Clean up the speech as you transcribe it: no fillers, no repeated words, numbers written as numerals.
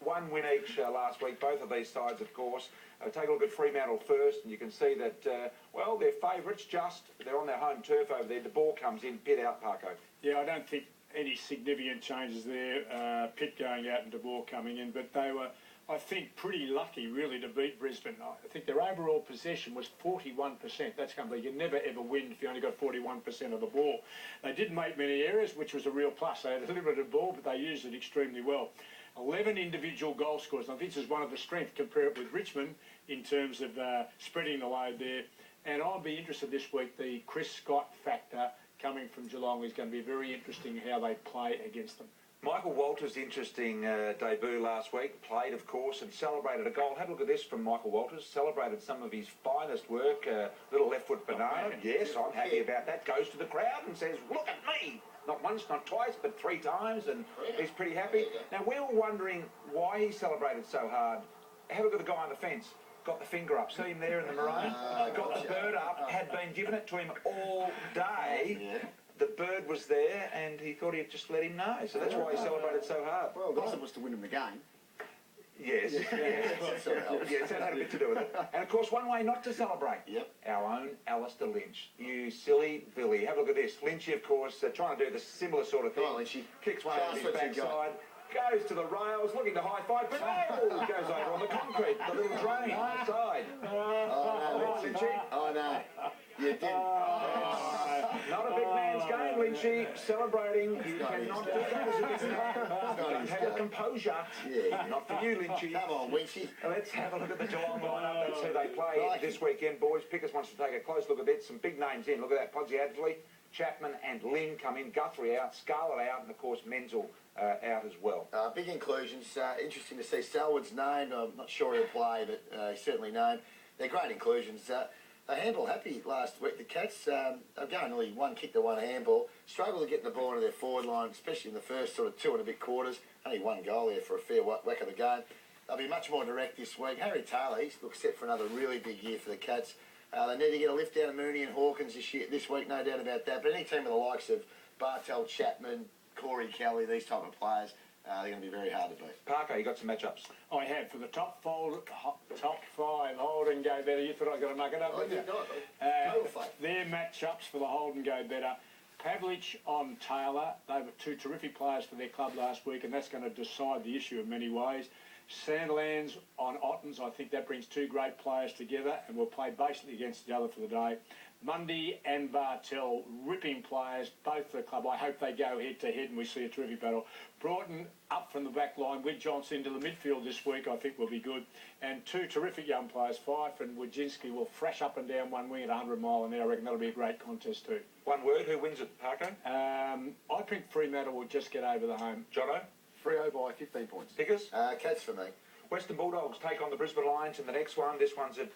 one win each last week, both of these sides, of course. Take a look at Fremantle first, and you can see that, well, they're favourites, they're on their home turf over there. The ball comes in, Pitt out, Parko. Yeah, I don't think any significant changes there. Pitt going out and De Boer coming in, but they were, I think, pretty lucky, really, to beat Brisbane. I think their overall possession was 41%. That's something you never, ever win if you only got 41% of the ball. They didn't make many errors, which was a real plus. They had a limited ball, but they used it extremely well. 11 individual goal scorers. I think this is one of the strengths. Compare it with Richmond in terms of spreading the load there. And I'll be interested this week, the Chris Scott factor coming from Geelong is going to be very interesting how they play against them. Michael Walters' interesting debut last week, played, of course, and celebrated a goal. Have a look at this from Michael Walters. Celebrated some of his finest work, little left foot banana. Yes, I'm happy about that. Goes to the crowd and says, look at me. Not once, not twice, but 3 times, and he's pretty happy. Now, we were wondering why he celebrated so hard. Have a look at the guy on the fence. Got the finger up. See him there in the maroon? Got the bird up. Had been given it to him all day. The bird was there, and he thought he'd just let him know. So that's why he celebrated so hard. Well, the goal was to win him the game. Yes. Yes, that had a bit to do with it. And, of course, one way not to celebrate. Yep. Our own Alistair Lynch. You silly Billy. Have a look at this. Lynchy, of course, trying to do the similar sort of thing. Come on, Lynchy. Kicks one out of his backside. Goes to the rails, looking to high-five, but no! Goes over on the concrete, the little drain outside. Oh, no, Lynchy. Oh, no. You did. Not a big man's game, Lynchy. Celebrating. You cannot do that as a big man. Don't have a composure. Yeah. Not for you, Lynchy. Come on, Lynchy. Let's have a look at the Geelong lineup. That's who they play this weekend, boys. Pickers wants to take a close look at it. Some big names in. Look at that. Podsy Adderley, Chapman and Lynn come in. Guthrie out, Scarlett out, and, of course, Menzel out as well. Big inclusions. Interesting to see Selwood's named. I'm not sure he'll play, but he's certainly named. They're great inclusions. They handball happy last week. The Cats, they're going only one kick to one handball. Struggled to get the ball into their forward line, especially in the first sort of 2 and a bit quarters. Only one goal there for a fair whack of the game. They'll be much more direct this week. Harry Taylor, he's looks set for another really big year for the Cats. They need to get a lift out of Mooney and Hawkins this week, no doubt about that. But any team with the likes of Bartel, Chapman, Corey Kelly, these type of players, they're going to be very hard to beat. Parker, you got some matchups? I have. For the top 5, hold and go better. You thought I was going to muck it up, didn't you? Their matchups for the hold and go better. Pavlich on Taylor. They were 2 terrific players for their club last week, and that's going to decide the issue in many ways. Sandlands on Ottens. I think that brings 2 great players together, and we'll play basically against the other for the day. Mundy and Bartel, ripping players, both for the club. I hope they go head-to-head and we see a terrific battle. Broughton up from the back line with Johnson into the midfield this week, I think will be good. And 2 terrific young players, Fife and Wojcinski, will thrash up and down one wing at 100 mile an hour. I reckon that'll be a great contest too. One word, who wins it, Parker? I think Fremantle will just get over the home. Jono? Freo by 15 points. Pickers? Cats for me. Western Bulldogs take on the Brisbane Lions in the next one. This one's at